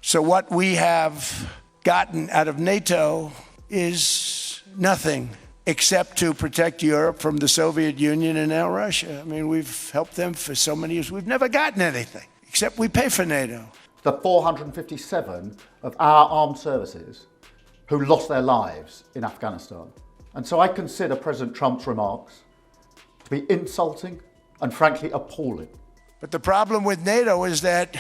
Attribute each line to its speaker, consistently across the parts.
Speaker 1: So what we have gotten out of NATO is nothing except to protect Europe from the Soviet Union and now Russia. I mean, we've helped them for so many years. We've never gotten anything, except we pay for NATO.
Speaker 2: The 457 of our armed services who lost their lives in Afghanistan. And so I consider President Trump's remarks to be insulting and frankly appalling.
Speaker 1: But the problem with NATO is that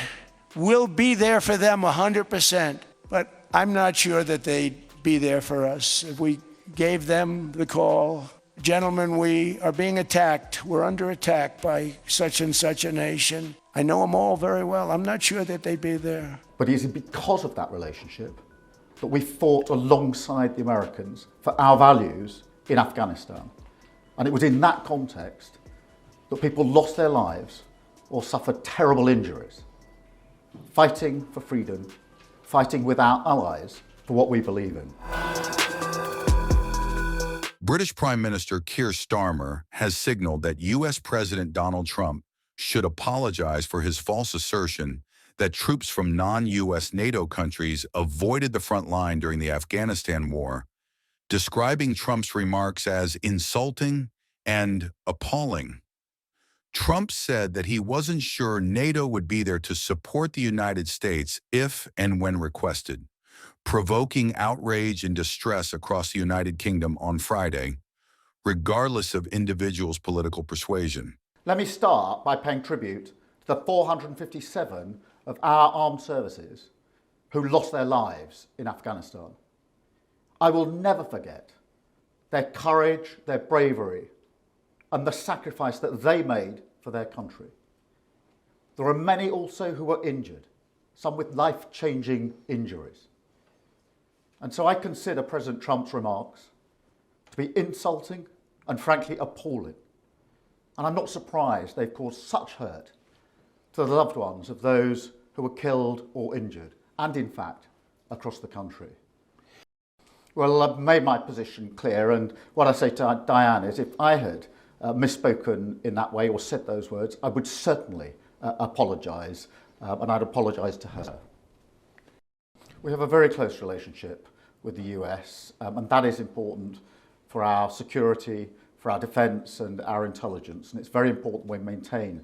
Speaker 1: we'll be there for them 100%, but I'm not sure that they'd be there for us. If we gave them the call, gentlemen, we are being attacked. We're under attack by such and such a nation. I know them all very well. I'm not sure that they'd be there.
Speaker 2: But it is because of that relationship that we fought alongside the Americans for our values in Afghanistan. And it was in that context that people lost their lives or suffered terrible injuries, fighting for freedom, fighting with our allies for what we believe in.
Speaker 3: British Prime Minister Keir Starmer has signaled that U.S. President Donald Trump should apologize for his false assertion that troops from non-U.S. NATO countries avoided the front line during the Afghanistan war, describing Trump's remarks as insulting and appalling. Trump said that he wasn't sure NATO would be there to support the United States if and when requested, provoking outrage and distress across the United Kingdom on Friday, regardless of individuals' political persuasion.
Speaker 2: Let me start by paying tribute to the 457 of our armed services who lost their lives in Afghanistan. I will never forget their courage, their bravery, and the sacrifice that they made for their country. There are many also who were injured, some with life-changing injuries. And so I consider President Trump's remarks to be insulting and frankly appalling. And I'm not surprised they've caused such hurt to the loved ones of those who were killed or injured, and in fact, across the country. Well, I've made my position clear, and what I say to Diane is if I had misspoken in that way or said those words, I would certainly apologise, and I'd apologise to her. We have a very close relationship with the US, and that is important for our security, for our defence and our intelligence, and it's very important we maintain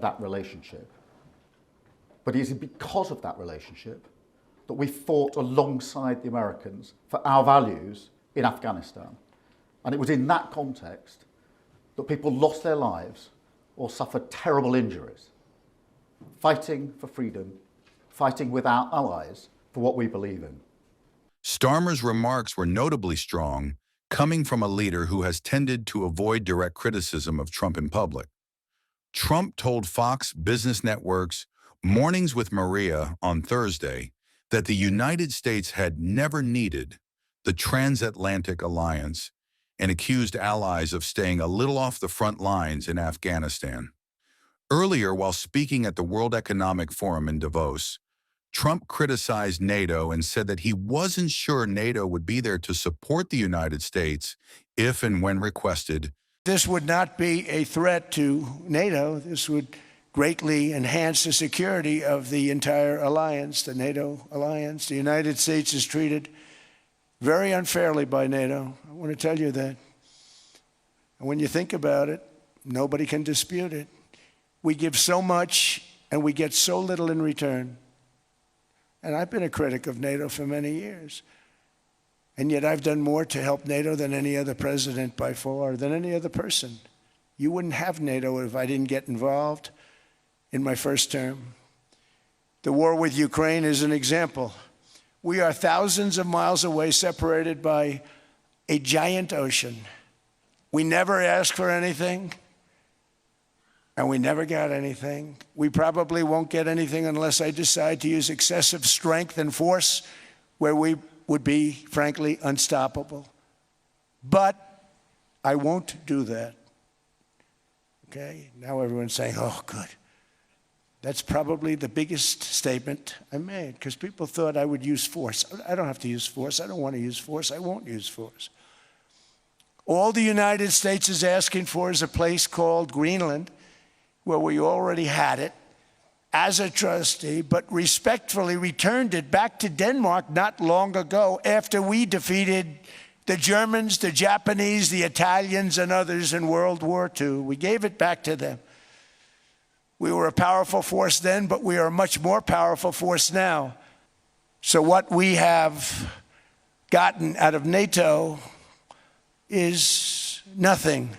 Speaker 2: that relationship. But it is because of that relationship that we fought alongside the Americans for our values in Afghanistan. And it was in that context that people lost their lives or suffered terrible injuries, fighting for freedom, fighting with our allies for what we believe in.
Speaker 3: Starmer's remarks were notably strong, coming from a leader who has tended to avoid direct criticism of Trump in public. Trump told Fox Business Network's Mornings with Maria on Thursday that the United States had never needed the transatlantic alliance and accused allies of staying a little off the front lines in Afghanistan. Earlier, while speaking at the World Economic Forum in Davos, Trump criticized NATO and said that he wasn't sure NATO would be there to support the United States if and when requested.
Speaker 1: This would not be a threat to NATO. This would greatly enhance the security of the entire alliance, the NATO alliance. The United States is treated very unfairly by NATO. I want to tell you that. And when you think about it, nobody can dispute it. We give so much and we get so little in return. And I've been a critic of NATO for many years. And yet I've done more to help NATO than any other president by far, than any other person. You wouldn't have NATO if I didn't get involved in my first term. The war with Ukraine is an example. We are thousands of miles away, separated by a giant ocean. We never asked for anything, and we never got anything. We probably won't get anything unless I decide to use excessive strength and force where we would be, frankly, unstoppable. But I won't do that. Okay? Now everyone's saying, oh, good. That's probably the biggest statement I made, because people thought I would use force. I don't have to use force. I don't want to use force. I won't use force. All the United States is asking for is a place called Greenland, where we already had it, as a trustee, but respectfully returned it back to Denmark not long ago after we defeated the Germans, the Japanese, the Italians, and others in World War II. We gave it back to them. We were a powerful force then, but we are a much more powerful force now. So what we have gotten out of NATO is nothing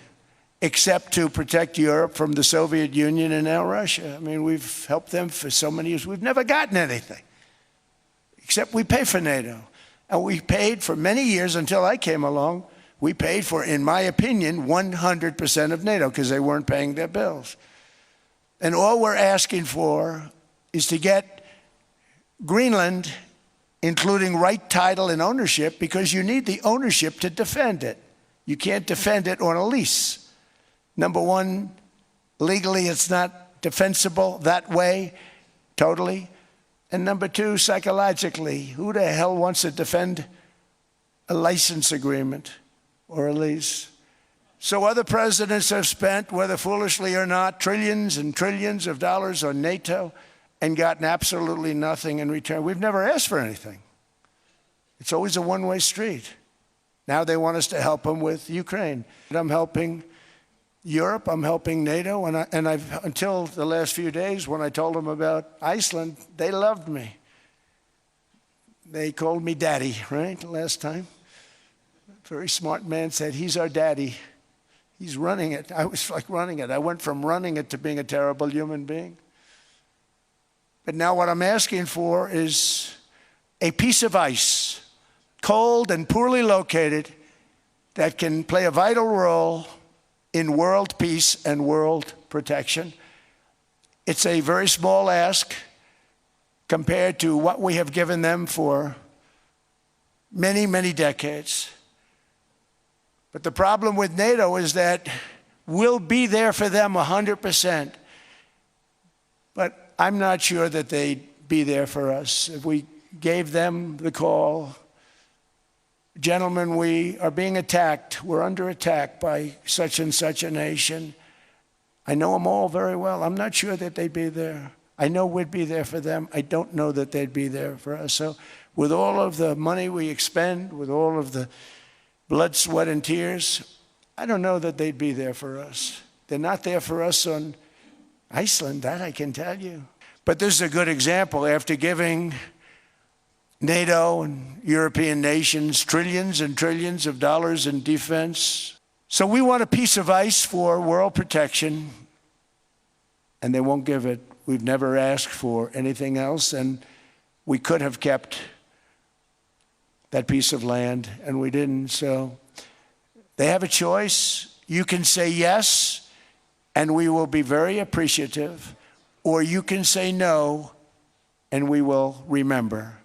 Speaker 1: except to protect Europe from the Soviet Union and now Russia. I mean, we've helped them for so many years. We've never gotten anything, except we pay for NATO. And we paid for many years until I came along. We paid for, in my opinion, 100% of NATO because they weren't paying their bills. And all we're asking for is to get Greenland, including right title and ownership, because you need the ownership to defend it. You can't defend it on a lease. Number one, legally it's not defensible that way, totally. And number two, psychologically, who the hell wants to defend a license agreement or a lease? So other presidents have spent, whether foolishly or not, trillions and trillions of dollars on NATO and gotten absolutely nothing in return. We've never asked for anything. It's always a one-way street. Now they want us to help them with Ukraine. I'm helping Europe, I'm helping NATO, and I've until the last few days when I told them about Iceland, they loved me. They called me daddy, right, last time. A very smart man said, he's our daddy. He's running it. I was like running it. I went from running it to being a terrible human being. But now what I'm asking for is a piece of ice, cold and poorly located, that can play a vital role in world peace and world protection. It's a very small ask compared to what we have given them for many, many decades. But the problem with NATO is that we'll be there for them 100%. But I'm not sure that they'd be there for us. If we gave them the call, gentlemen, we are being attacked. We're under attack by such and such a nation. I know them all very well. I'm not sure that they'd be there. I know we'd be there for them. I don't know that they'd be there for us. So with all of the money we expend, with all of the blood, sweat, and tears, I don't know that they'd be there for us. They're not there for us on Iceland, that I can tell you. But this is a good example. After giving NATO and European nations trillions and trillions of dollars in defense. So we want a piece of ice for world protection, and they won't give it. We've never asked for anything else, and we could have kept that piece of land, and we didn't. So they have a choice. You can say yes, and we will be very appreciative, or you can say no, and we will remember.